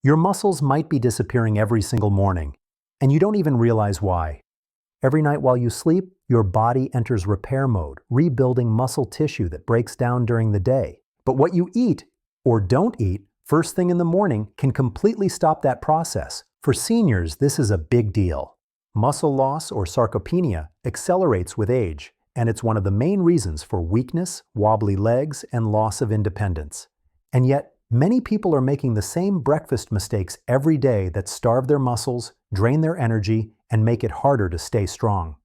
Your muscles might be disappearing every single morning, and you don't even realize why. Every night while you sleep, your body enters repair mode, rebuilding muscle tissue that breaks down during the day. But what you eat, or don't eat, first thing in the morning can completely stop that process. For seniors, this is a big deal. Muscle loss, or sarcopenia, accelerates with age, and it's one of the main reasons for weakness, wobbly legs, and loss of independence. And yet, many people are making the same breakfast mistakes every day that starve their muscles, drain their energy, and make it harder to stay strong.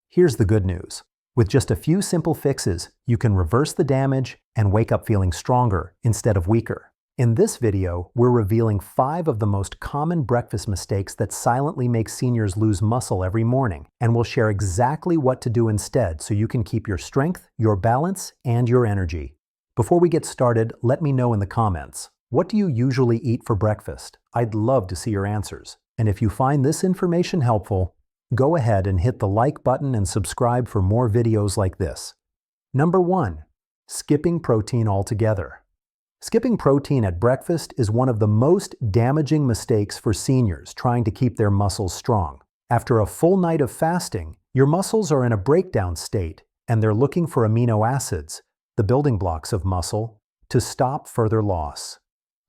Here's the good news. With just a few simple fixes, you can reverse the damage and wake up feeling stronger instead of weaker. In this video, we're revealing 5 of the most common breakfast mistakes that silently make seniors lose muscle every morning, and we'll share exactly what to do instead so you can keep your strength, your balance, and your energy. Before we get started, let me know in the comments. What do you usually eat for breakfast? I'd love to see your answers. And if you find this information helpful, go ahead and hit the like button and subscribe for more videos like this. Number 1. Skipping protein altogether. Skipping protein at breakfast is one of the most damaging mistakes for seniors trying to keep their muscles strong. After a full night of fasting, your muscles are in a breakdown state, and they're looking for amino acids, the building blocks of muscle, to stop further loss.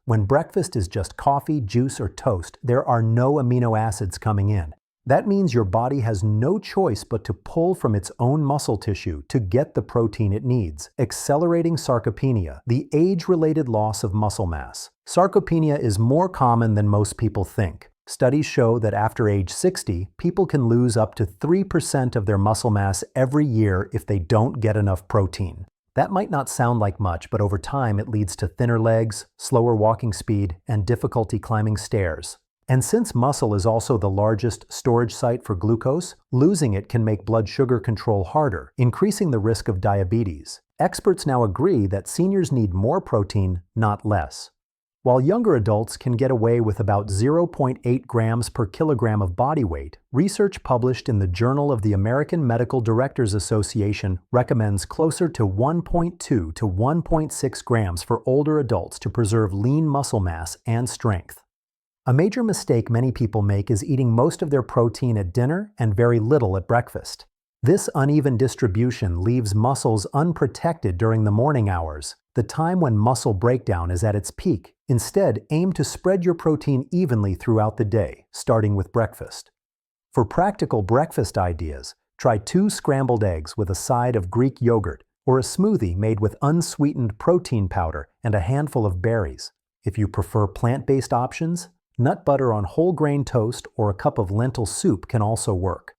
When breakfast is just coffee, juice, or toast, there are no amino acids coming in. That means your body has no choice but to pull from its own muscle tissue to get the protein it needs, accelerating sarcopenia, the age-related loss of muscle mass. Sarcopenia is more common than most people think. Studies show that after age 60, people can lose up to 3% of their muscle mass every year if they don't get enough protein. That might not sound like much, but over time it leads to thinner legs, slower walking speed, and difficulty climbing stairs. And since muscle is also the largest storage site for glucose, losing it can make blood sugar control harder, increasing the risk of diabetes. Experts now agree that seniors need more protein, not less. While younger adults can get away with about 0.8 grams per kilogram of body weight, research published in the Journal of the American Medical Directors Association recommends closer to 1.2 to 1.6 grams for older adults to preserve lean muscle mass and strength. A major mistake many people make is eating most of their protein at dinner and very little at breakfast. This uneven distribution leaves muscles unprotected during the morning hours, the time when muscle breakdown is at its peak. Instead, aim to spread your protein evenly throughout the day, starting with breakfast. For practical breakfast ideas, try 2 scrambled eggs with a side of Greek yogurt, or a smoothie made with unsweetened protein powder and a handful of berries. If you prefer plant-based options, nut butter on whole grain toast or a cup of lentil soup can also work.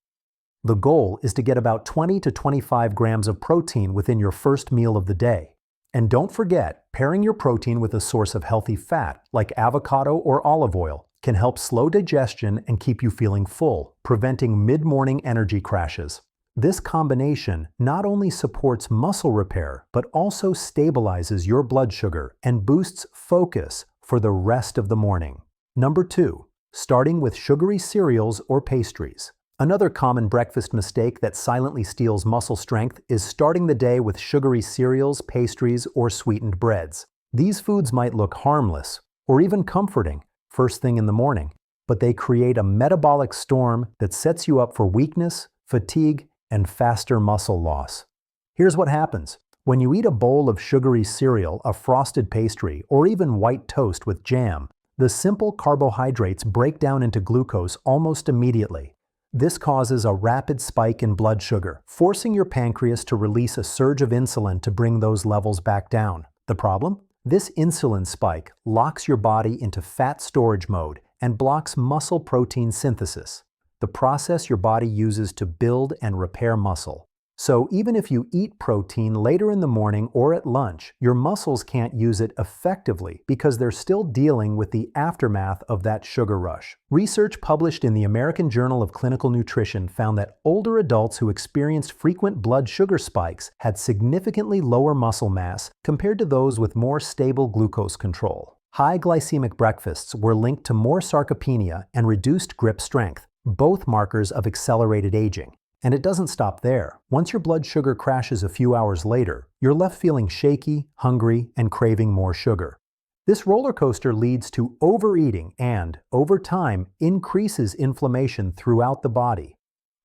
The goal is to get about 20 to 25 grams of protein within your first meal of the day. And don't forget, pairing your protein with a source of healthy fat, like avocado or olive oil, can help slow digestion and keep you feeling full, preventing mid-morning energy crashes. This combination not only supports muscle repair, but also stabilizes your blood sugar and boosts focus for the rest of the morning. Number 2. Starting with sugary cereals or pastries. Another common breakfast mistake that silently steals muscle strength is starting the day with sugary cereals, pastries, or sweetened breads. These foods might look harmless, or even comforting, first thing in the morning, but they create a metabolic storm that sets you up for weakness, fatigue, and faster muscle loss. Here's what happens. When you eat a bowl of sugary cereal, a frosted pastry, or even white toast with jam, the simple carbohydrates break down into glucose almost immediately. This causes a rapid spike in blood sugar, forcing your pancreas to release a surge of insulin to bring those levels back down. The problem? This insulin spike locks your body into fat storage mode and blocks muscle protein synthesis, the process your body uses to build and repair muscle. So even if you eat protein later in the morning or at lunch, your muscles can't use it effectively because they're still dealing with the aftermath of that sugar rush. Research published in the American Journal of Clinical Nutrition found that older adults who experienced frequent blood sugar spikes had significantly lower muscle mass compared to those with more stable glucose control. High glycemic breakfasts were linked to more sarcopenia and reduced grip strength, both markers of accelerated aging. And it doesn't stop there. Once your blood sugar crashes a few hours later, you're left feeling shaky, hungry, and craving more sugar. This roller coaster leads to overeating and, over time, increases inflammation throughout the body.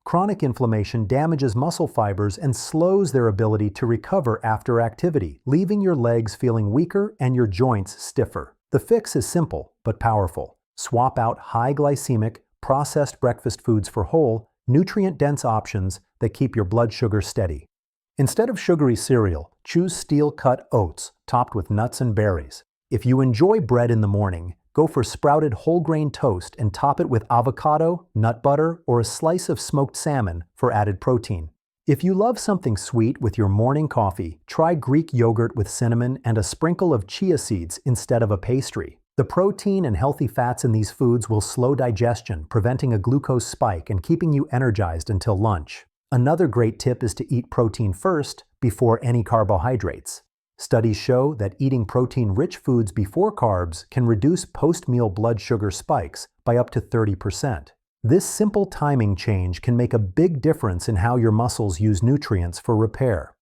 Chronic inflammation damages muscle fibers and slows their ability to recover after activity, leaving your legs feeling weaker and your joints stiffer. The fix is simple but powerful. Swap out high glycemic, processed breakfast foods for whole, nutrient-dense options that keep your blood sugar steady. Instead of sugary cereal, choose steel-cut oats topped with nuts and berries. If you enjoy bread in the morning, go for sprouted whole grain toast and top it with avocado, nut butter, or a slice of smoked salmon for added protein. If you love something sweet with your morning coffee, try Greek yogurt with cinnamon and a sprinkle of chia seeds instead of a pastry. The protein and healthy fats in these foods will slow digestion, preventing a glucose spike and keeping you energized until lunch. Another great tip is to eat protein first before any carbohydrates. Studies show that eating protein-rich foods before carbs can reduce post-meal blood sugar spikes by up to 30%. This simple timing change can make a big difference in how your muscles use nutrients for repair.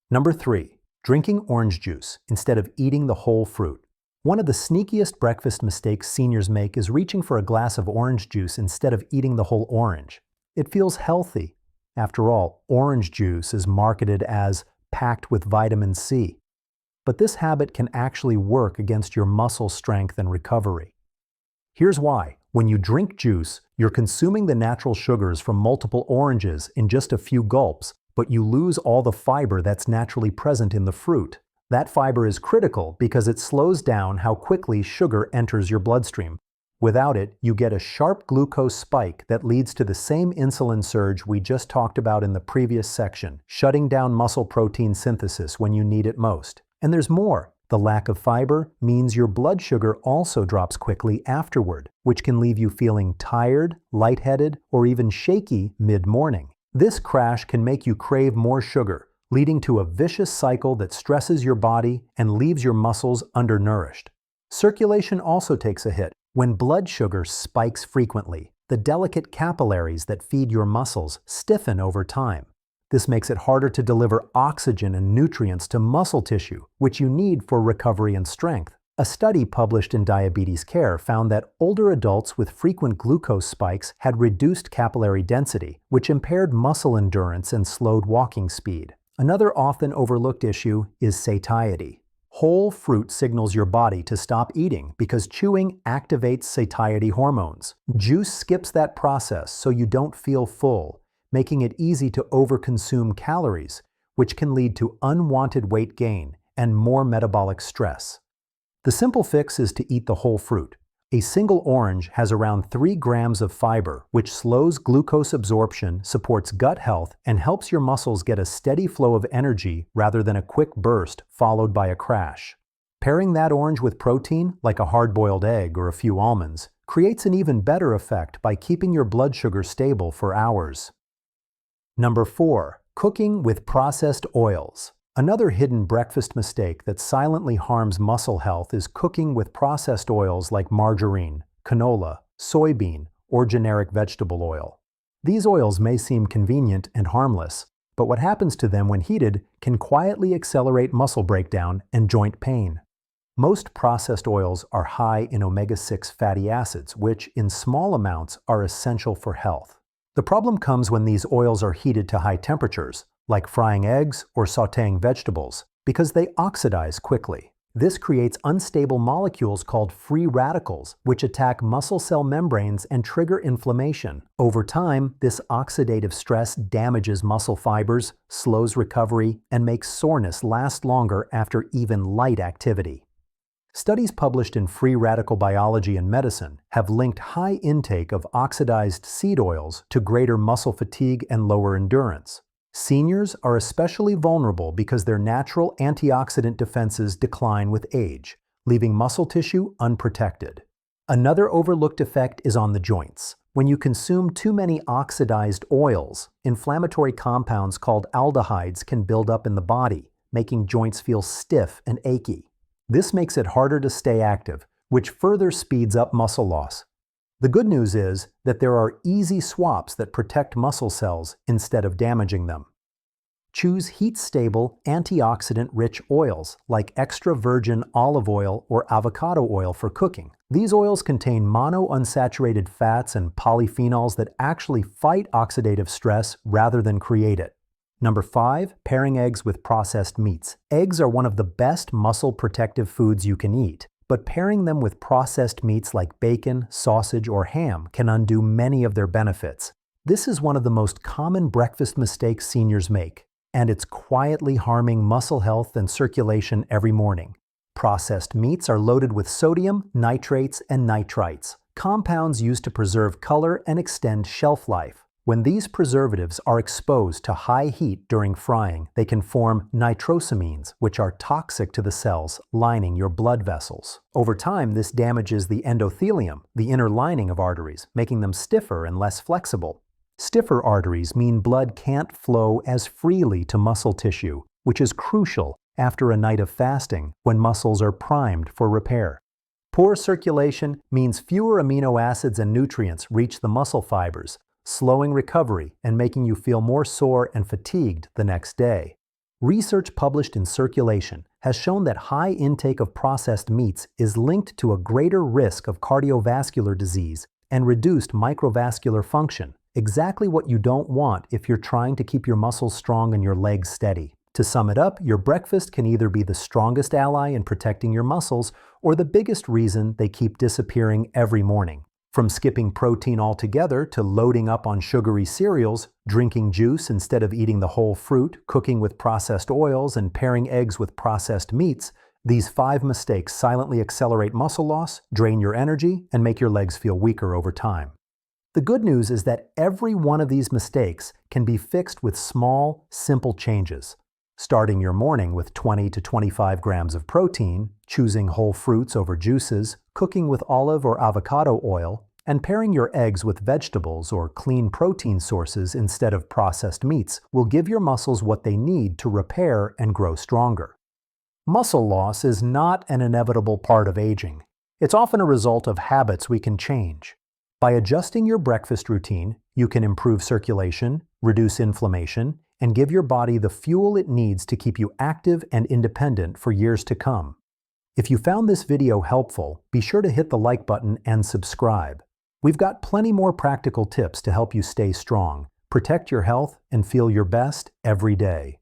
Number 3. Drinking orange juice instead of eating the whole fruit. One of the sneakiest breakfast mistakes seniors make is reaching for a glass of orange juice instead of eating the whole orange. It feels healthy. After all, orange juice is marketed as packed with vitamin C. But this habit can actually work against your muscle strength and recovery. Here's why. When you drink juice, you're consuming the natural sugars from multiple oranges in just a few gulps, but you lose all the fiber that's naturally present in the fruit. That fiber is critical because it slows down how quickly sugar enters your bloodstream. Without it, you get a sharp glucose spike that leads to the same insulin surge we just talked about in the previous section, shutting down muscle protein synthesis when you need it most. And there's more. The lack of fiber means your blood sugar also drops quickly afterward, which can leave you feeling tired, lightheaded, or even shaky mid-morning. This crash can make you crave more sugar, leading to a vicious cycle that stresses your body and leaves your muscles undernourished. Circulation also takes a hit. When blood sugar spikes frequently, the delicate capillaries that feed your muscles stiffen over time. This makes it harder to deliver oxygen and nutrients to muscle tissue, which you need for recovery and strength. A study published in Diabetes Care found that older adults with frequent glucose spikes had reduced capillary density, which impaired muscle endurance and slowed walking speed. Another often overlooked issue is satiety. Whole fruit signals your body to stop eating because chewing activates satiety hormones. Juice skips that process so you don't feel full, making it easy to overconsume calories, which can lead to unwanted weight gain and more metabolic stress. The simple fix is to eat the whole fruit. A single orange has around 3 grams of fiber, which slows glucose absorption, supports gut health, and helps your muscles get a steady flow of energy rather than a quick burst followed by a crash. Pairing that orange with protein, like a hard-boiled egg or a few almonds, creates an even better effect by keeping your blood sugar stable for hours. Number 4. Cooking with processed oils. Another hidden breakfast mistake that silently harms muscle health is cooking with processed oils like margarine, canola, soybean, or generic vegetable oil. These oils may seem convenient and harmless, but what happens to them when heated can quietly accelerate muscle breakdown and joint pain. Most processed oils are high in omega-6 fatty acids, which, in small amounts, are essential for health. The problem comes when these oils are heated to high temperatures, like frying eggs or sautéing vegetables, because they oxidize quickly. This creates unstable molecules called free radicals, which attack muscle cell membranes and trigger inflammation. Over time, this oxidative stress damages muscle fibers, slows recovery, and makes soreness last longer after even light activity. Studies published in Free Radical Biology and Medicine have linked high intake of oxidized seed oils to greater muscle fatigue and lower endurance. Seniors are especially vulnerable because their natural antioxidant defenses decline with age, leaving muscle tissue unprotected. Another overlooked effect is on the joints. When you consume too many oxidized oils, inflammatory compounds called aldehydes can build up in the body, making joints feel stiff and achy. This makes it harder to stay active, which further speeds up muscle loss. The good news is that there are easy swaps that protect muscle cells instead of damaging them. Choose heat-stable, antioxidant-rich oils like extra virgin olive oil or avocado oil for cooking. These oils contain monounsaturated fats and polyphenols that actually fight oxidative stress rather than create it. Number 5, pairing eggs with processed meats. Eggs are one of the best muscle protective foods you can eat, but pairing them with processed meats like bacon, sausage, or ham can undo many of their benefits. This is one of the most common breakfast mistakes seniors make, and it's quietly harming muscle health and circulation every morning. Processed meats are loaded with sodium, nitrates, and nitrites, compounds used to preserve color and extend shelf life. When these preservatives are exposed to high heat during frying, they can form nitrosamines, which are toxic to the cells lining your blood vessels. Over time, this damages the endothelium, the inner lining of arteries, making them stiffer and less flexible. Stiffer arteries mean blood can't flow as freely to muscle tissue, which is crucial after a night of fasting when muscles are primed for repair. Poor circulation means fewer amino acids and nutrients reach the muscle fibers, slowing recovery and making you feel more sore and fatigued the next day. Research published in Circulation has shown that high intake of processed meats is linked to a greater risk of cardiovascular disease and reduced microvascular function, exactly what you don't want if you're trying to keep your muscles strong and your legs steady. To sum it up, your breakfast can either be the strongest ally in protecting your muscles or the biggest reason they keep disappearing every morning. From skipping protein altogether to loading up on sugary cereals, drinking juice instead of eating the whole fruit, cooking with processed oils, and pairing eggs with processed meats, these 5 mistakes silently accelerate muscle loss, drain your energy, and make your legs feel weaker over time. The good news is that every one of these mistakes can be fixed with small, simple changes. Starting your morning with 20 to 25 grams of protein, choosing whole fruits over juices, cooking with olive or avocado oil, and pairing your eggs with vegetables or clean protein sources instead of processed meats will give your muscles what they need to repair and grow stronger. Muscle loss is not an inevitable part of aging. It's often a result of habits we can change. By adjusting your breakfast routine, you can improve circulation, reduce inflammation, and give your body the fuel it needs to keep you active and independent for years to come. If you found this video helpful, be sure to hit the like button and subscribe. We've got plenty more practical tips to help you stay strong, protect your health, and feel your best every day.